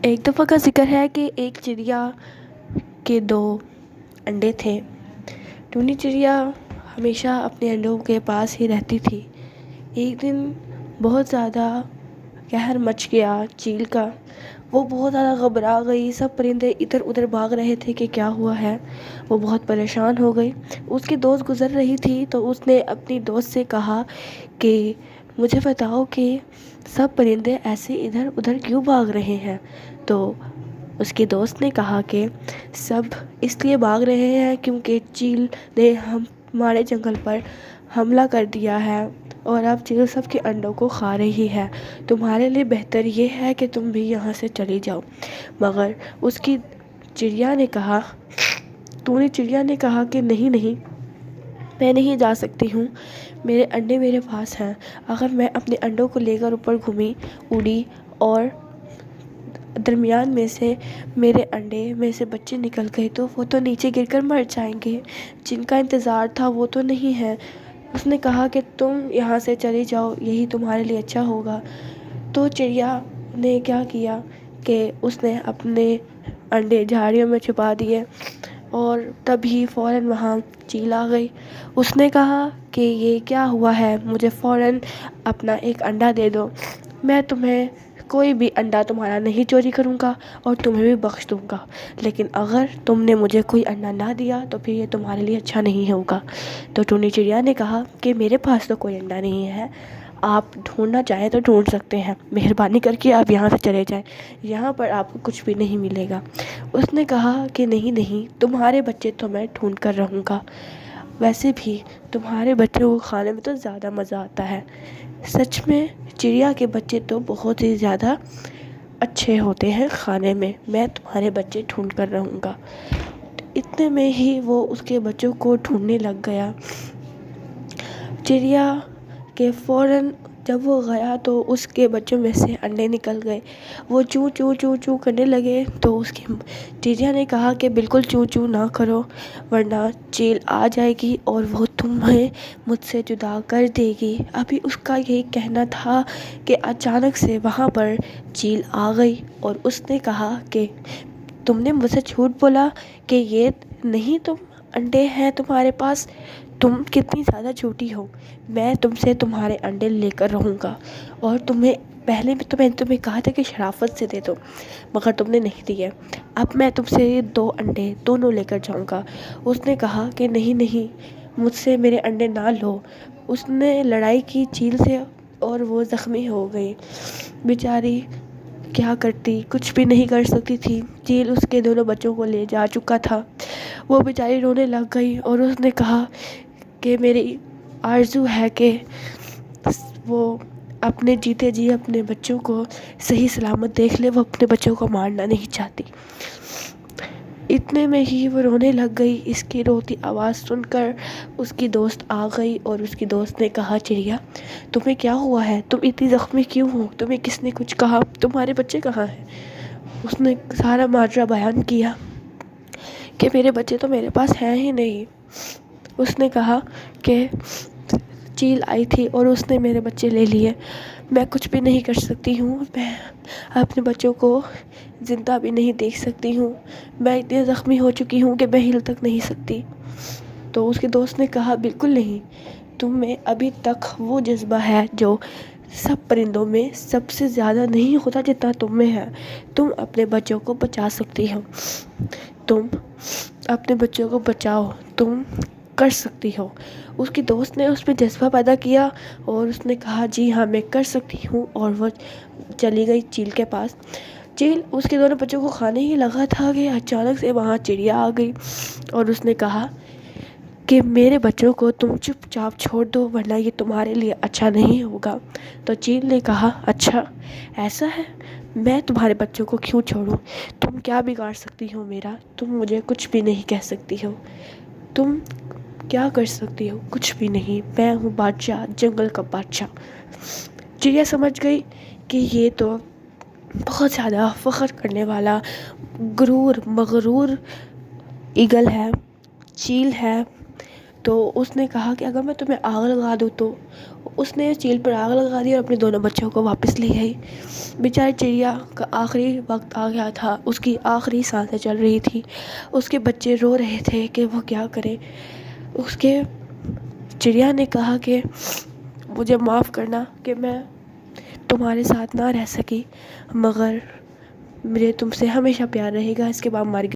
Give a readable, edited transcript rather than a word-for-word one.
ایک دفعہ کا ذکر ہے کہ ایک چڑیا کے دو انڈے تھے۔ ٹونی چڑیا ہمیشہ اپنے انڈوں کے پاس ہی رہتی تھی۔ ایک دن بہت زیادہ قہر مچ گیا چیل کا۔ وہ بہت زیادہ گھبرا گئی، سب پرندے ادھر ادھر بھاگ رہے تھے کہ کیا ہوا ہے۔ وہ بہت پریشان ہو گئی۔ اس کی دوست گزر رہی تھی تو اس نے اپنی دوست سے کہا کہ مجھے بتاؤ کہ سب پرندے ایسے ادھر ادھر کیوں بھاگ رہے ہیں؟ تو اس کی دوست نے کہا کہ سب اس لیے بھاگ رہے ہیں کیونکہ چیل نے ہمارے جنگل پر حملہ کر دیا ہے اور اب چیل سب کے انڈوں کو کھا رہی ہے۔ تمہارے لیے بہتر یہ ہے کہ تم بھی یہاں سے چلی جاؤ۔ مگر اس کی چڑیا نے کہا، ٹونی چڑیا نے کہا کہ نہیں نہیں، میں نہیں جا سکتی ہوں، میرے انڈے میرے پاس ہیں۔ اگر میں اپنے انڈوں کو لے کر اوپر گھومی، اڑی اور درمیان میں سے میرے انڈے میں سے بچے نکل گئے تو وہ تو نیچے گر کر مر جائیں گے۔ جن کا انتظار تھا وہ تو نہیں ہے۔ اس نے کہا کہ تم یہاں سے چلی جاؤ، یہی تمہارے لیے اچھا ہوگا۔ تو چڑیا نے کیا کیا کہ اس نے اپنے انڈے جھاڑیوں میں چھپا دیے اور تبھی فوراً وہاں چیل آ گئی۔ اس نے کہا کہ یہ کیا ہوا ہے، مجھے فوراً اپنا ایک انڈا دے دو، میں تمہیں کوئی بھی انڈا تمہارا نہیں چوری کروں گا اور تمہیں بھی بخش دوں گا، لیکن اگر تم نے مجھے کوئی انڈا نہ دیا تو پھر یہ تمہارے لیے اچھا نہیں ہوگا۔ تو ٹونی چڑیا نے کہا کہ میرے پاس تو کوئی انڈا نہیں ہے، آپ ڈھونڈنا چاہیں تو ڈھونڈ سکتے ہیں، مہربانی کر کے آپ یہاں سے چلے جائیں، یہاں پر آپ کو کچھ بھی نہیں ملے گا۔ اس نے کہا کہ نہیں نہیں، تمہارے بچے تو میں ڈھونڈ کر رہوں گا، ویسے بھی تمہارے بچوں کو کھانے میں تو زیادہ مزہ آتا ہے۔ سچ میں چڑیا کے بچے تو بہت ہی زیادہ اچھے ہوتے ہیں کھانے میں تمہارے بچے ڈھونڈ کر رہوں گا۔ اتنے میں ہی وہ اس کے بچوں کو ڈھونڈنے لگ گیا۔ چڑیا کے فوراً جب وہ گیا تو اس کے بچوں میں سے انڈے نکل گئے۔ وہ چوں چوں چوں چوں کرنے لگے تو اس کی چڑیا نے کہا کہ بالکل چوں چوں نہ کرو ورنہ چیل آ جائے گی اور وہ تمہیں مجھ سے جدا کر دے گی۔ ابھی اس کا یہی کہنا تھا کہ اچانک سے وہاں پر چیل آ گئی اور اس نے کہا کہ تم نے مجھ سے جھوٹ بولا کہ یہ نہیں تم انڈے ہیں تمہارے پاس، تم کتنی زیادہ جھوٹی ہو، میں تم سے تمہارے انڈے لے کر رہوں گا اور پہلے بھی تو میں نے تمہیں کہا تھا کہ شرافت سے دے دو مگر تم نے نہیں دیے، اب میں تم سے یہ 2 انڈے دونوں لے کر جاؤں گا۔ اس نے کہا کہ نہیں نہیں، مجھ سے میرے انڈے نہ لو۔ اس نے لڑائی کی چیل سے اور وہ زخمی ہو گئی۔ بیچاری کیا کرتی، کچھ بھی نہیں کر سکتی تھی، چیل اس کے دونوں بچوں کو لے جا چکا تھا۔ وہ بیچاری رونے لگ گئی اور اس نے کہا کہ میری آرزو ہے کہ وہ اپنے جیتے جی اپنے بچوں کو صحیح سلامت دیکھ لے، وہ اپنے بچوں کو مارنا نہیں چاہتی۔ اتنے میں ہی وہ رونے لگ گئی۔ اس کی روتی آواز سن کر اس کی دوست آ گئی اور اس کی دوست نے کہا چڑیا تمہیں کیا ہوا ہے، تم اتنی زخمی کیوں ہو، تمہیں کس نے کچھ کہا، تمہارے بچے کہاں ہیں؟ اس نے سارا ماجرا بیان کیا کہ میرے بچے تو میرے پاس ہیں ہی نہیں۔ اس نے کہا کہ چیل آئی تھی اور اس نے میرے بچے لے لیے، میں کچھ بھی نہیں کر سکتی ہوں، میں اپنے بچوں کو زندہ بھی نہیں دیکھ سکتی ہوں، میں اتنی زخمی ہو چکی ہوں کہ میں ہل تک نہیں سکتی۔ تو اس کے دوست نے کہا بالکل نہیں، تم میں ابھی تک وہ جذبہ ہے جو سب پرندوں میں سب سے زیادہ نہیں ہوتا جتنا تم میں ہے، تم اپنے بچوں کو بچا سکتی ہو، تم اپنے بچوں کو بچاؤ، تم کر سکتی ہو۔ اس کی دوست نے اس میں جذبہ پیدا کیا اور اس نے کہا جی ہاں میں کر سکتی ہوں، اور وہ چلی گئی چیل کے پاس۔ چیل اس کے دونوں بچوں کو کھانے ہی لگا تھا کہ اچانک سے وہاں چڑیا آ گئی اور اس نے کہا کہ میرے بچوں کو تم چپ چاپ چھوڑ دو ورنہ یہ تمہارے لیے اچھا نہیں ہوگا۔ تو چیل نے کہا اچھا ایسا ہے، میں تمہارے بچوں کو کیوں چھوڑوں، تم کیا بگاڑ سکتی ہو میرا، تم مجھے کچھ بھی نہیں کہہ سکتی ہو، تم کیا کر سکتی ہو، کچھ بھی نہیں، میں ہوں بادشاہ، جنگل کا بادشاہ۔ چڑیا سمجھ گئی کہ یہ تو بہت زیادہ فخر کرنے والا غرور مغرور ایگل ہے، چیل ہے، تو اس نے کہا کہ اگر میں تمہیں آگ لگا دوں تو اس نے چیل پر آگ لگا دی اور اپنے دونوں بچوں کو واپس لے آئی۔ بیچاری چڑیا کا آخری وقت آ گیا تھا، اس کی آخری سانسیں چل رہی تھی، اس کے بچے رو رہے تھے کہ وہ کیا کرے۔ اس کے چڑیا نے کہا کہ مجھے معاف کرنا کہ میں تمہارے ساتھ نہ رہ سکی، مگر مجھے تم سے ہمیشہ پیار رہے گا۔ اس کے بعد مر گئی۔